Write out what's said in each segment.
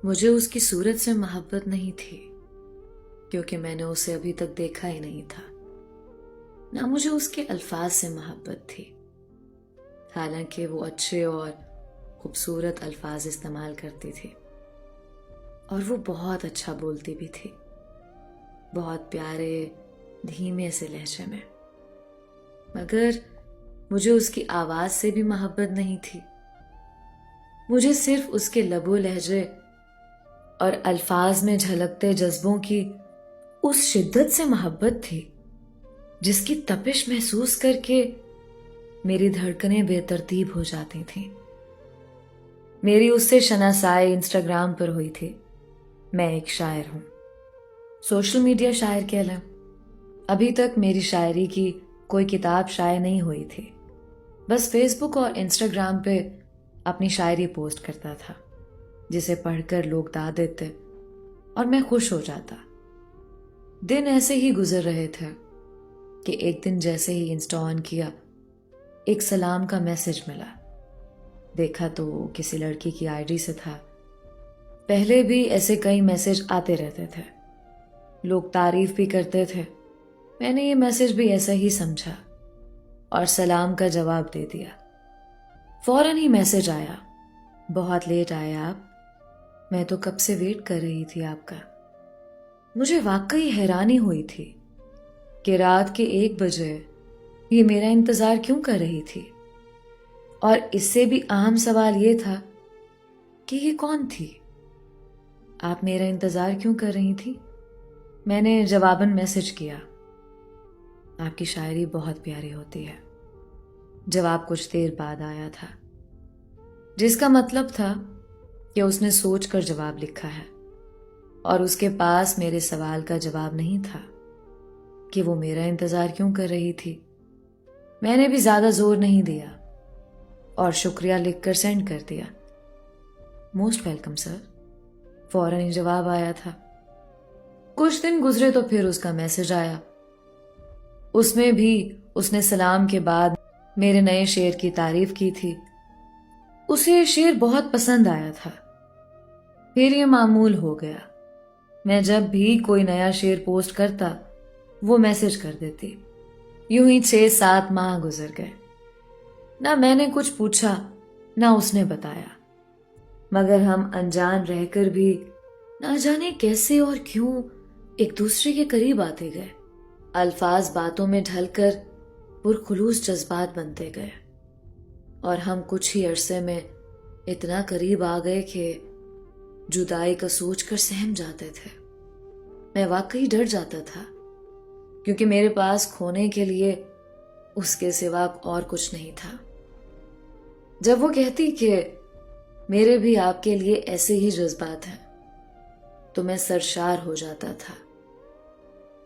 मुझे उसकी सूरत से मोहब्बत नहीं थी, क्योंकि मैंने उसे अभी तक देखा ही नहीं था। ना मुझे उसके अल्फाज से मोहब्बत थी, हालांकि वो अच्छे और खूबसूरत अल्फाज इस्तेमाल करती थी और वो बहुत अच्छा बोलती भी थी, बहुत प्यारे धीमे से लहजे में। मगर मुझे उसकी आवाज से भी मोहब्बत नहीं थी। मुझे सिर्फ उसके लबो लहजे और अल्फाज में झलकते जज्बों की उस शिद्दत से मोहब्बत थी जिसकी तपिश महसूस करके मेरी धड़कनें बेतरतीब हो जाती थीं। मेरी उससे शनासाई इंस्टाग्राम पर हुई थी। मैं एक शायर हूं, सोशल मीडिया शायर कह लें। अभी तक मेरी शायरी की कोई किताब शाये नहीं हुई थी, बस फेसबुक और इंस्टाग्राम पे अपनी शायरी पोस्ट करता था, जिसे पढ़कर लोग दाद देते और मैं खुश हो जाता। दिन ऐसे ही गुजर रहे थे कि एक दिन जैसे ही इंस्टा ऑन किया, एक सलाम का मैसेज मिला। देखा तो किसी लड़की की आईडी से था। पहले भी ऐसे कई मैसेज आते रहते थे, लोग तारीफ भी करते थे। मैंने ये मैसेज भी ऐसा ही समझा और सलाम का जवाब दे दिया। फौरन ही मैसेज आया, बहुत लेट आए आप, मैं तो कब से वेट कर रही थी आपका। मुझे वाकई हैरानी हुई थी कि रात के 1 बजे ये मेरा इंतजार क्यों कर रही थी, और इससे भी अहम सवाल ये था कि ये कौन थी। आप मेरा इंतजार क्यों कर रही थी? मैंने जवाबन मैसेज किया, आपकी शायरी बहुत प्यारी होती है। जवाब कुछ देर बाद आया था, जिसका मतलब था कि उसने सोचकर जवाब लिखा है और उसके पास मेरे सवाल का जवाब नहीं था कि वो मेरा इंतजार क्यों कर रही थी। मैंने भी ज्यादा जोर नहीं दिया और शुक्रिया लिखकर सेंड कर दिया। मोस्ट वेलकम सर, फौरन ही जवाब आया था। कुछ दिन गुजरे तो फिर उसका मैसेज आया। उसमें भी उसने सलाम के बाद मेरे नए शेर की तारीफ की थी। उसे ये शेर बहुत पसंद आया था। फिर ये मामूल हो गया, मैं जब भी कोई नया शेर पोस्ट करता वो मैसेज कर देती। यूं ही 6-7 माह गुजर गए। ना मैंने कुछ पूछा ना उसने बताया, मगर हम अनजान रहकर भी ना जाने कैसे और क्यों एक दूसरे के करीब आते गए। अल्फाज बातों में ढलकर पुरखुलूस जज्बात बनते गए और हम कुछ ही अरसे में इतना करीब आ गए कि जुदाई का सोचकर सहम जाते थे। मैं वाकई डर जाता था, क्योंकि मेरे पास खोने के लिए उसके सिवा और कुछ नहीं था। जब वो कहती कि मेरे भी आपके लिए ऐसे ही जज्बात हैं, तो मैं सरशार हो जाता था।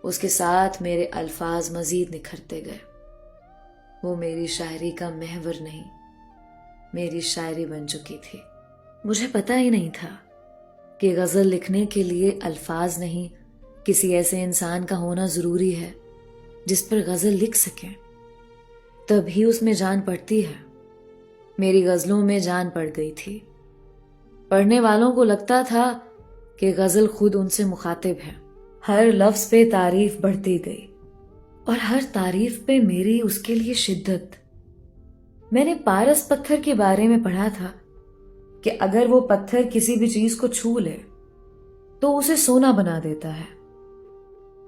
उसके साथ मेरे अल्फाज मजीद निखरते गए। वो मेरी शायरी का महवर नहीं, मेरी शायरी बन चुकी थी। मुझे पता ही नहीं था कि गजल लिखने के लिए अल्फाज नहीं, किसी ऐसे इंसान का होना जरूरी है जिस पर गजल लिख सकें, तभी उसमें जान पड़ती है। मेरी गजलों में जान पड़ गई थी। पढ़ने वालों को लगता था कि गजल खुद उनसे मुखातिब है। हर लफ्ज पे तारीफ बढ़ती गई और हर तारीफ पे मेरी उसके लिए शिद्दत। मैंने पारस पत्थर के बारे में पढ़ा था कि अगर वो पत्थर किसी भी चीज को छू ले तो उसे सोना बना देता है,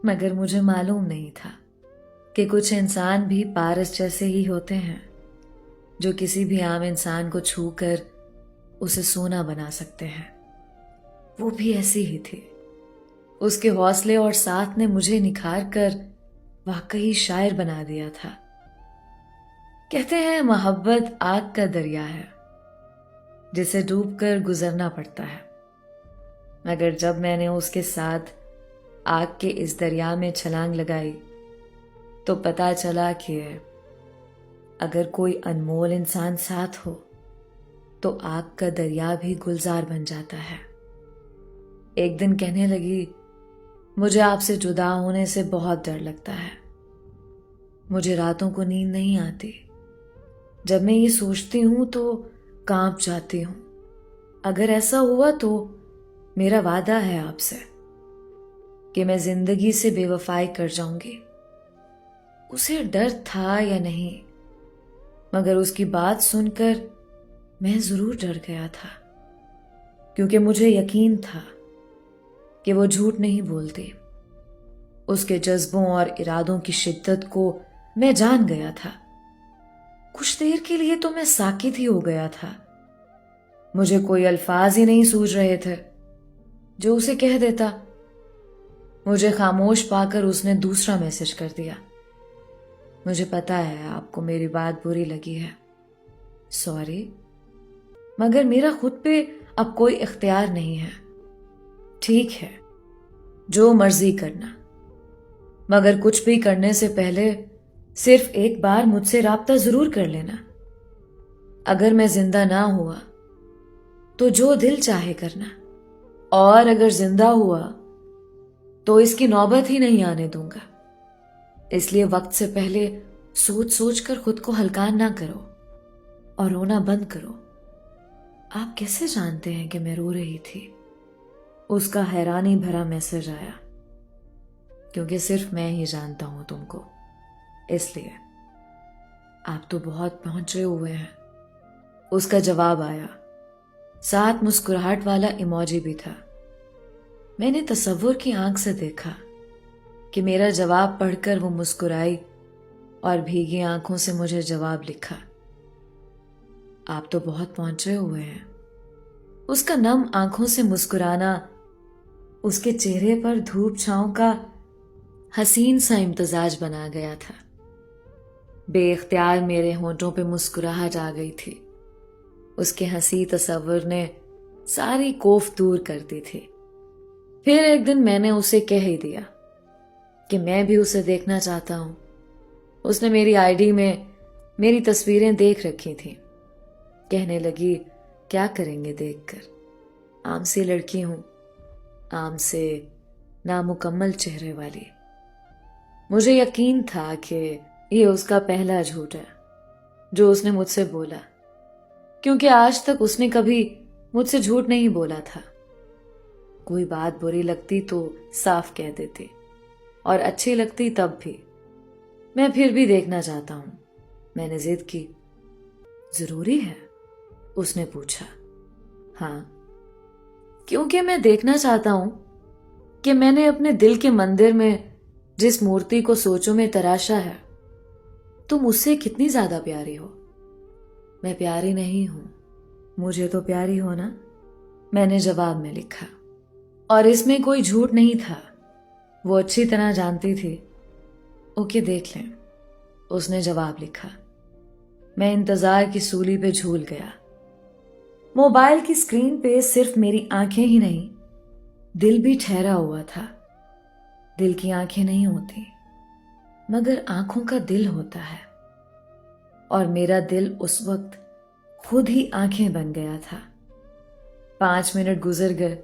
मगर मुझे मालूम नहीं था कि कुछ इंसान भी पारस जैसे ही होते हैं, जो किसी भी आम इंसान को छूकर उसे सोना बना सकते हैं। वो भी ऐसी ही थी। उसके हौसले और साथ ने मुझे निखार कर वाकई शायर बना दिया था। कहते हैं मोहब्बत आग का दरिया है जिसे डूबकर गुजरना पड़ता है, मगर जब मैंने उसके साथ आग के इस दरिया में छलांग लगाई तो पता चला कि अगर कोई अनमोल इंसान साथ हो तो आग का दरिया भी गुलजार बन जाता है। एक दिन कहने लगी, मुझे आपसे जुदा होने से बहुत डर लगता है। मुझे रातों को नींद नहीं आती। जब मैं ये सोचती हूं तो कांप जाती हूं। अगर ऐसा हुआ तो میرا وعدہ ہے آپ سے کہ میں زندگی سے بے وفائی کر جاؤں گی۔ اسے ڈر تھا یا نہیں، مگر اس کی بات سن کر میں ضرور ڈر گیا تھا، کیونکہ مجھے یقین تھا کہ وہ جھوٹ نہیں بولتی۔ اس کے جذبوں اور ارادوں کی شدت کو میں جان گیا تھا۔ کچھ دیر کے لیے تو میں ساکت ہی ہو گیا تھا۔ مجھے کوئی الفاظ ہی نہیں سوجھ رہے تھے جو اسے کہہ دیتا۔ مجھے خاموش پا کر اس نے دوسرا میسج کر دیا، مجھے پتا ہے آپ کو میری بات بری لگی ہے، سوری، مگر میرا خود پہ اب کوئی اختیار نہیں ہے۔ ٹھیک ہے، جو مرضی کرنا، مگر کچھ بھی کرنے سے پہلے صرف ایک بار مجھ سے رابطہ ضرور کر لینا۔ اگر میں زندہ نہ ہوا تو جو دل چاہے کرنا، اور اگر زندہ ہوا تو اس کی نوبت ہی نہیں آنے دوں گا۔ اس لیے وقت سے پہلے سوچ سوچ کر خود کو ہلکان نہ کرو اور رونا بند کرو۔ آپ کیسے جانتے ہیں کہ میں رو رہی تھی؟ اس کا حیرانی بھرا میسج آیا، کیونکہ صرف میں ہی جانتا ہوں تم کو، اس لیے آپ تو بہت پہنچے ہوئے ہیں۔ اس کا جواب آیا، ساتھ مسکراہٹ والا ایموجی بھی تھا۔ میں نے تصور کی آنکھ سے دیکھا کہ میرا جواب پڑھ کر وہ مسکرائی اور بھیگی آنکھوں سے مجھے جواب لکھا، آپ تو بہت پہنچے ہوئے ہیں۔ اس کا نم آنکھوں سے مسکرانا اس کے چہرے پر دھوپ چھاؤں کا حسین سا امتزاج بنا گیا تھا۔ بے اختیار میرے ہونٹوں پہ مسکراہٹ آ گئی تھی۔ اس کے ہنسی تصور نے ساری کوف دور کر دی تھی۔ پھر ایک دن میں نے اسے کہہ ہی دیا کہ میں بھی اسے دیکھنا چاہتا ہوں۔ اس نے میری آئی ڈی میں میری تصویریں دیکھ رکھی تھیں۔ کہنے لگی، کیا کریں گے دیکھ کر، عام سی لڑکی ہوں، عام سے نامکمل چہرے والی۔ مجھے یقین تھا کہ یہ اس کا پہلا جھوٹ ہے جو اس نے مجھ سے بولا، کیونکہ آج تک اس نے کبھی مجھ سے جھوٹ نہیں بولا تھا۔ کوئی بات بری لگتی تو صاف کہہ دیتی، اور اچھی لگتی تب بھی۔ میں پھر بھی دیکھنا چاہتا ہوں، میں نے ضد کی۔ ضروری ہے؟ اس نے پوچھا۔ ہاں، کیونکہ میں دیکھنا چاہتا ہوں کہ میں نے اپنے دل کے مندر میں جس مورتی کو سوچوں میں تراشا ہے، تم اس سے کتنی زیادہ پیاری ہو۔ میں پیاری نہیں ہوں، مجھے تو پیاری ہو نا، میں نے جواب میں لکھا۔ اور اس میں کوئی جھوٹ نہیں تھا، وہ اچھی طرح جانتی تھی۔ اوکے، دیکھ لیں، اس نے جواب لکھا۔ میں انتظار کی سولی پہ جھول گیا۔ موبائل کی اسکرین پہ صرف میری آنکھیں ہی نہیں، دل بھی ٹھہرا ہوا تھا۔ دل کی آنکھیں نہیں ہوتی، مگر آنکھوں کا دل ہوتا ہے، اور میرا دل اس وقت خود ہی آنکھیں بن گیا تھا۔ 5 منٹ گزر گئے،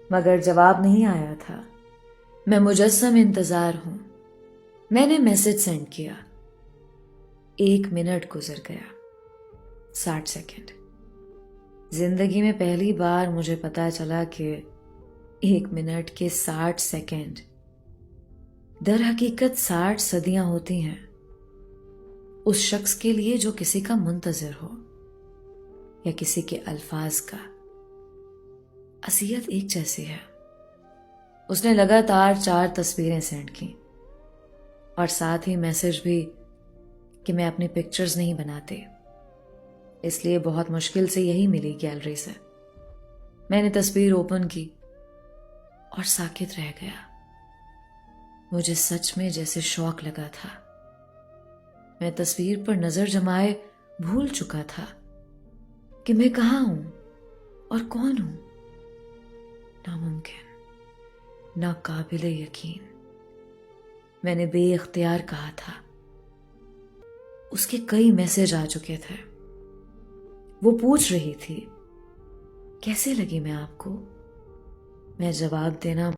مگر جواب نہیں آیا تھا۔ میں مجسم انتظار ہوں۔ میں نے میسج سینڈ کیا۔ 1 منٹ گزر گیا، 60 سیکنڈ۔ زندگی میں پہلی بار مجھے پتا چلا کہ 1 منٹ کے 60 سیکنڈ در حقیقت 60 صدیاں ہوتی ہیں اس شخص کے لیے جو کسی کا منتظر ہو، یا کسی کے الفاظ کا۔ اذیت ایک جیسی ہے۔ اس نے لگاتار 4 تصویریں سینڈ کی، اور ساتھ ہی میسج بھی کہ میں اپنی پکچرز نہیں بناتی، اس لیے بہت مشکل سے یہی ملی گیلری سے۔ میں نے تصویر اوپن کی اور ساکت رہ گیا۔ مجھے سچ میں جیسے شوق لگا تھا۔ میں تصویر پر نظر جمائے بھول چکا تھا کہ میں کہاں ہوں اور کون ہوں۔ ناممکن، ناقابل یقین، میں نے بے اختیار کہا تھا۔ اس کے کئی میسج آ چکے تھے۔ وہ پوچھ رہی تھی، کیسے لگی میں آپ کو؟ میں جواب دینا